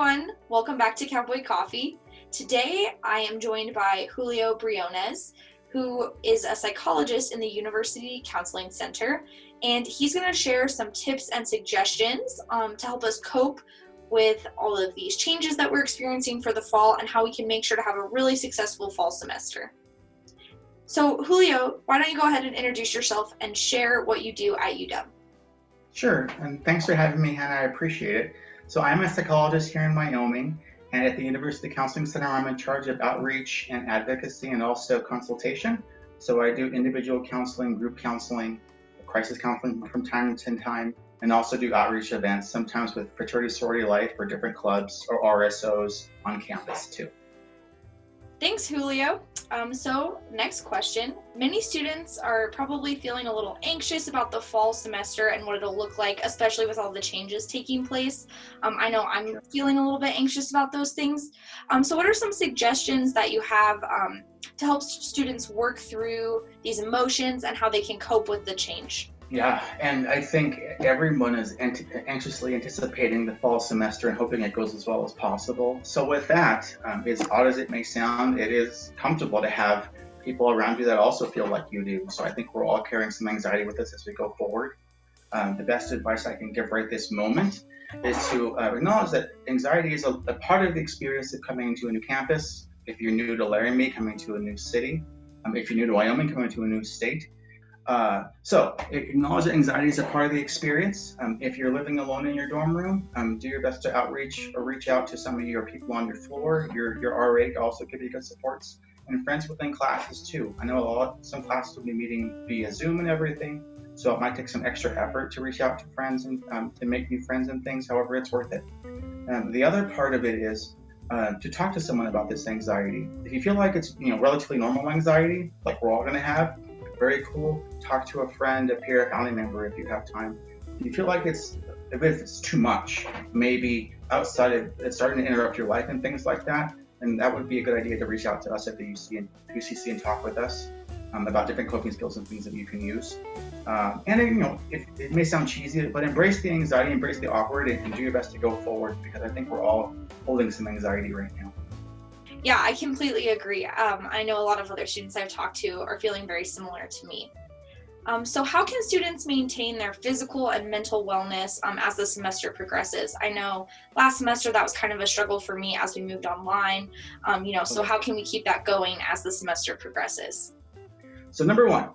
everyone, welcome back to Cowboy Coffee. Today I am joined by Julio Brionez, who is a psychologist in the University Counseling Center, and he's going to share some tips and suggestions to help us cope with all of these changes that we're experiencing for the fall and how we can make sure to have a really successful fall semester. So Julio, why don't you go ahead and introduce yourself and share what you do at UW? Sure, and thanks for having me, Hannah. I appreciate it. So I'm a psychologist here in Wyoming, and at the University Counseling Center, I'm in charge of outreach and advocacy and also consultation. So I do individual counseling, group counseling, crisis counseling from time to time, and also do outreach events, sometimes with fraternity sorority life or different clubs or RSOs on campus too. Thanks, Julio. So next question. Many students are probably feeling a little anxious about the fall semester and what it'll look like, especially with all the changes taking place. I know I'm feeling a little bit anxious about those things. So what are some suggestions that you have to help students work through these emotions and how they can cope with the change? Yeah, and I think everyone is anxiously anticipating the fall semester and hoping it goes as well as possible. So with that, as odd as it may sound, it is comfortable to have people around you that also feel like you do. So I think we're all carrying some anxiety with us as we go forward. The best advice I can give right this moment is to acknowledge that anxiety is a part of the experience of coming into a new campus. If you're new to Laramie, coming to a new city. If you're new to Wyoming, coming to a new state. So acknowledge that anxiety is a part of the experience. If you're living alone in your dorm room, do your best to outreach or reach out to some of your people on your floor. Your RA can also give you good supports, and friends within classes too. I know some classes will be meeting via Zoom and everything, so it might take some extra effort to reach out to friends and to make new friends and things. However, it's worth it. The other part of it is to talk to someone about this anxiety. If you feel like it's relatively normal anxiety, like we're all going to have, very cool. Talk to a friend, a peer, a family member if you have time. If you feel like if it's too much, maybe outside of it's starting to interrupt your life and things like that, then that would be a good idea to reach out to us at the UCC and talk with us about different coping skills and things that you can use. If it may sound cheesy, but embrace the anxiety, embrace the awkward, and do your best to go forward, because I think we're all holding some anxiety right now. Yeah, I completely agree. I know a lot of other students I've talked to are feeling very similar to me. So how can students maintain their physical and mental wellness as the semester progresses? I know last semester that was kind of a struggle for me as we moved online. So how can we keep that going as the semester progresses? So number one,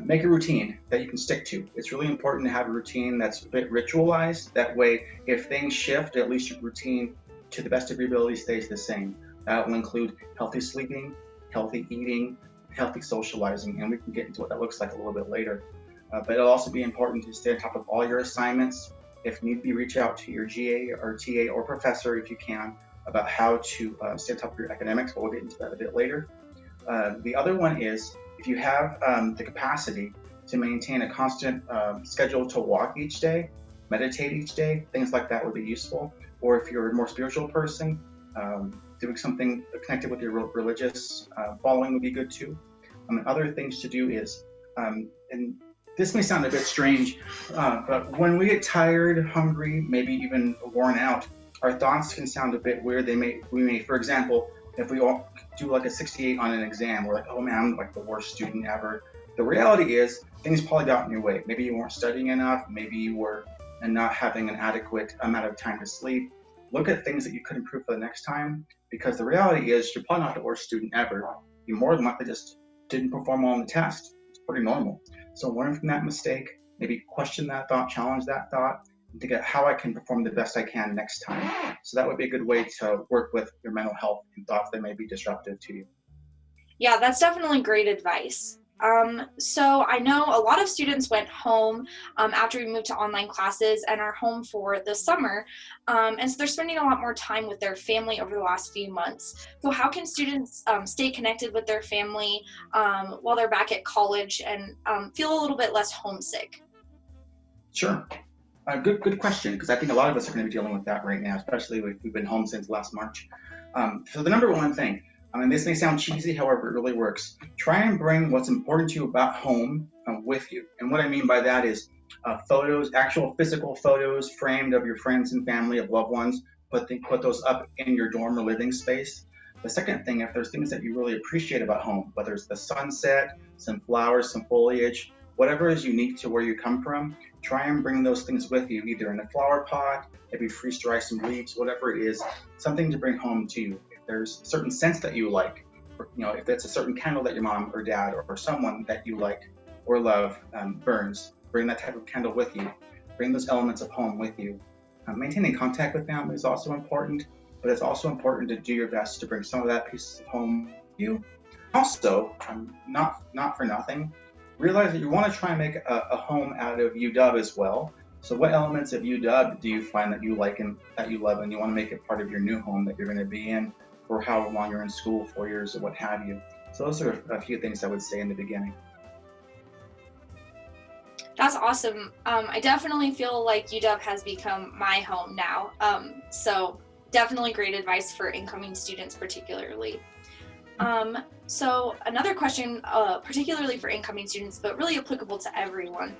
make a routine that you can stick to. It's really important to have a routine that's a bit ritualized. That way, if things shift, at least your routine, to the best of your ability, stays the same. That will include healthy sleeping, healthy eating, healthy socializing, and we can get into what that looks like a little bit later. But it'll also be important to stay on top of all your assignments. If need be, reach out to your GA or TA or professor if you can about how to stay on top of your academics, but we'll get into that a bit later. The other one is if you have the capacity to maintain a constant schedule to walk each day, meditate each day, things like that would be useful. Or if you're a more spiritual person, doing something connected with your religious following would be good too. Other things to do is, and this may sound a bit strange, but when we get tired, hungry, maybe even worn out, our thoughts can sound a bit weird. We may, for example, if we all do like a 68 on an exam, we're like, oh man, I'm like the worst student ever. The reality is things probably got in your way. Maybe you weren't studying enough, maybe you were not having an adequate amount of time to sleep. Look at things that you could improve for the next time, because the reality is you're probably not the worst student ever. You more than likely just didn't perform well on the test. It's pretty normal. So learn from that mistake, maybe question that thought, challenge that thought, and think of how I can perform the best I can next time. So that would be a good way to work with your mental health and thoughts that may be disruptive to you. Yeah, that's definitely great advice. So I know a lot of students went home after we moved to online classes and are home for the summer. And so they're spending a lot more time with their family over the last few months. So how can students stay connected with their family while they're back at college and feel a little bit less homesick? Sure. Good question, because I think a lot of us are going to be dealing with that right now, especially if we've been home since last March. So the number one thing, this may sound cheesy, however, it really works. Try and bring what's important to you about home with you. And what I mean by that is photos, actual physical photos framed of your friends and family, of loved ones. put those up in your dorm or living space. The second thing, if there's things that you really appreciate about home, whether it's the sunset, some flowers, some foliage, whatever is unique to where you come from, try and bring those things with you, either in a flower pot, maybe freeze dry some leaves, whatever it is, something to bring home to you. If there's certain scents that you like, or, if it's a certain candle that your mom or dad or someone that you like or love burns, bring that type of candle with you. Bring those elements of home with you. Maintaining contact with family is also important, but it's also important to do your best to bring some of that piece of home with you. Also, not for nothing, realize that you want to try and make a home out of UW as well. So what elements of UW do you find that you like and that you love and you want to make it part of your new home that you're going to be in for how long you're in school, 4 years or what have you. So those are a few things I would say in the beginning. That's awesome. I definitely feel like UW has become my home now. So definitely great advice for incoming students particularly. So another question, particularly for incoming students, but really applicable to everyone.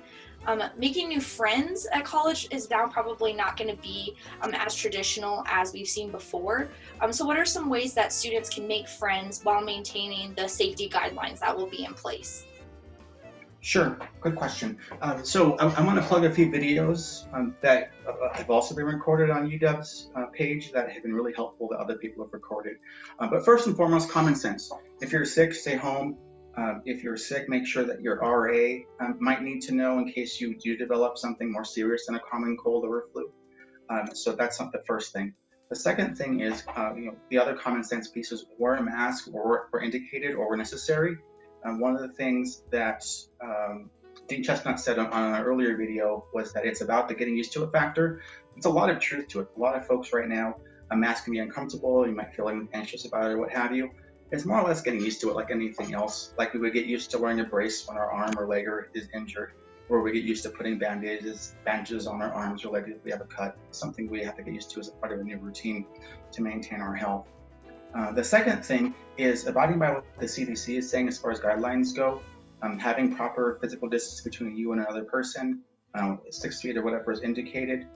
Making new friends at college is now probably not going to be as traditional as we've seen before. So what are some ways that students can make friends while maintaining the safety guidelines that will be in place? Sure, good question. So I want to plug a few videos that have also been recorded on UW's page that have been really helpful that other people have recorded. But first and foremost, common sense. If you're sick, stay home. If you're sick, make sure that your RA might need to know in case you do develop something more serious than a common cold or a flu. So that's not the first thing. The second thing is, the other common sense pieces, wear a mask where indicated or where necessary. One of the things that Dean Chestnut said on an earlier video was that it's about the getting used to it factor. It's a lot of truth to it. A lot of folks right now, a mask can be uncomfortable. You might feel anxious about it or what have you. It's more or less getting used to it like anything else. Like we would get used to wearing a brace when our arm or leg is injured, or we get used to putting bandages on our arms or legs if we have a cut. Something we have to get used to as a part of a new routine to maintain our health. The second thing is abiding by what the CDC is saying as far as guidelines go, having proper physical distance between you and another person, 6 feet or whatever is indicated,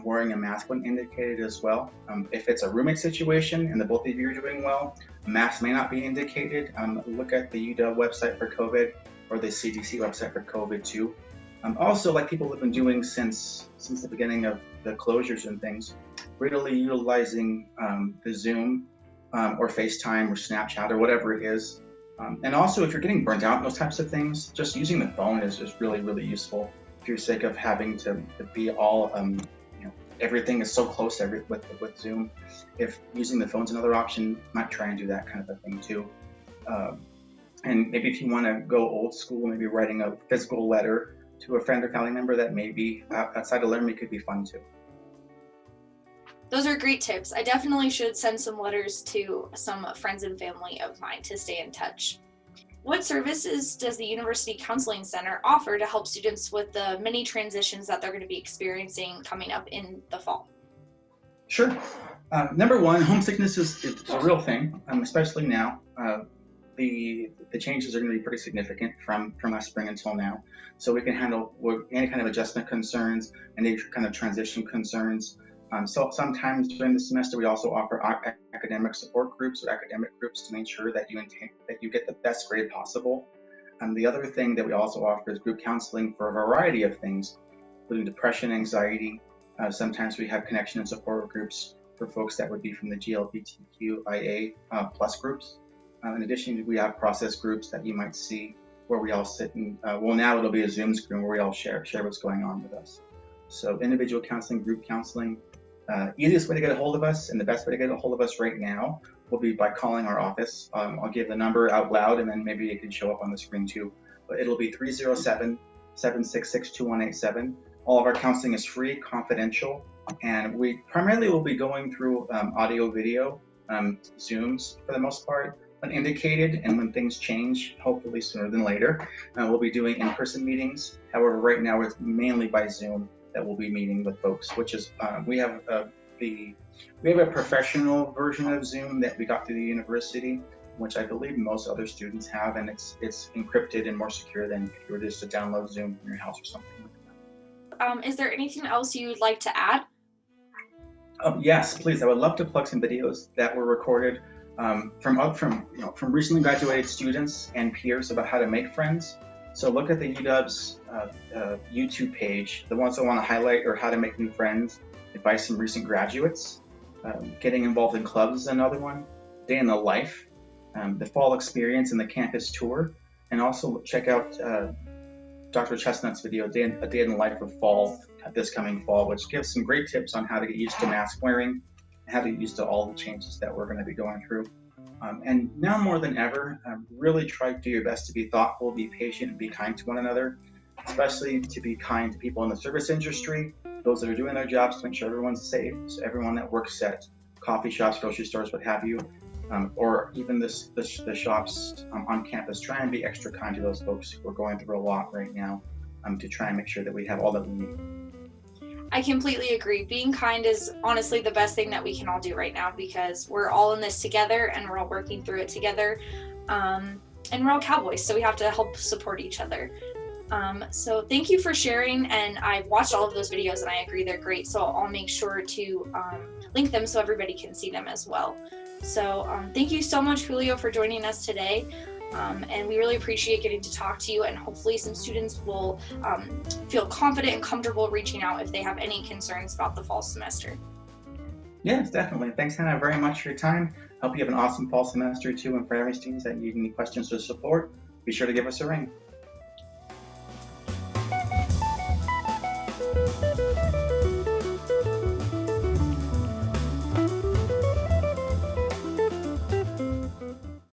wearing a mask when indicated as well. If it's a roommate situation and the both of you are doing well, a mask may not be indicated. Look at the UW website for COVID or the CDC website for COVID too. Also, like people have been doing since the beginning of the closures and things, really utilizing the Zoom or FaceTime or Snapchat or whatever it is. And also, if you're getting burnt out in those types of things, just using the phone is just really, really useful. If you're sick of having to be all, everything is so close with Zoom. If using the phone's another option, might try and do that kind of a thing too. And maybe if you want to go old school, maybe writing a physical letter to a friend or family member that maybe outside of learning could be fun too. Those are great tips. I definitely should send some letters to some friends and family of mine to stay in touch. What services does the University Counseling Center offer to help students with the many transitions that they're going to be experiencing coming up in the fall? Sure. Number one, homesickness is a real thing, especially now. The changes are going to be pretty significant from last spring until now. So we can handle any kind of adjustment concerns, any kind of transition concerns. So sometimes during the semester, we also offer academic support groups or academic groups to make sure that you get the best grade possible. The other thing that we also offer is group counseling for a variety of things, including depression, anxiety. Sometimes we have connection and support groups for folks that would be from the GLBTQIA plus groups. In addition, we have process groups that you might see where we all sit and, now it'll be a Zoom screen where we all share what's going on with us. So individual counseling, group counseling. Easiest way to get a hold of us and the best way to get a hold of us right now will be by calling our office. I'll give the number out loud and then maybe it can show up on the screen too. But it'll be 307-766-2187. All of our counseling is free, confidential, and we primarily will be going through audio, video, Zooms for the most part, when indicated, and when things change, hopefully sooner than later, we'll be doing in-person meetings. However, right now it's mainly by Zoom that we'll be meeting with folks, which is we have a professional version of Zoom that we got through the university, which I believe most other students have, and it's encrypted and more secure than if you were just to download Zoom from your house or something like that. Is there anything else you'd like to add? Yes, please. I would love to plug some videos that were recorded from recently graduated students and peers about how to make friends. So look at the UW's YouTube page. The ones I want to highlight are how to make new friends, advice from recent graduates. Getting involved in clubs is another one. Day in the life, the fall experience and the campus tour, and also check out Dr. Chestnut's video, A Day in the Life of Fall, this coming fall, which gives some great tips on how to get used to mask wearing, and how to get used to all the changes that we're going to be going through. And now more than ever, really try to do your best to be thoughtful, be patient, and be kind to one another, especially to be kind to people in the service industry, those that are doing their jobs to make sure everyone's safe. So everyone that works at coffee shops, grocery stores, what have you, or even the shops on campus, try and be extra kind to those folks who are going through a lot right now, to try and make sure that we have all that we need. I completely agree. Being kind is honestly the best thing that we can all do right now, because we're all in this together and we're all working through it together. And we're all Cowboys, so we have to help support each other. So thank you for sharing, and I've watched all of those videos and I agree they're great, so I'll make sure to link them so everybody can see them as well. So thank you so much, Julio, for joining us today. And we really appreciate getting to talk to you, and hopefully some students will feel confident and comfortable reaching out if they have any concerns about the fall semester. Yes, definitely. Thanks, Hannah, very much for your time. Hope you have an awesome fall semester too, and for every students that need any questions or support, be sure to give us a ring.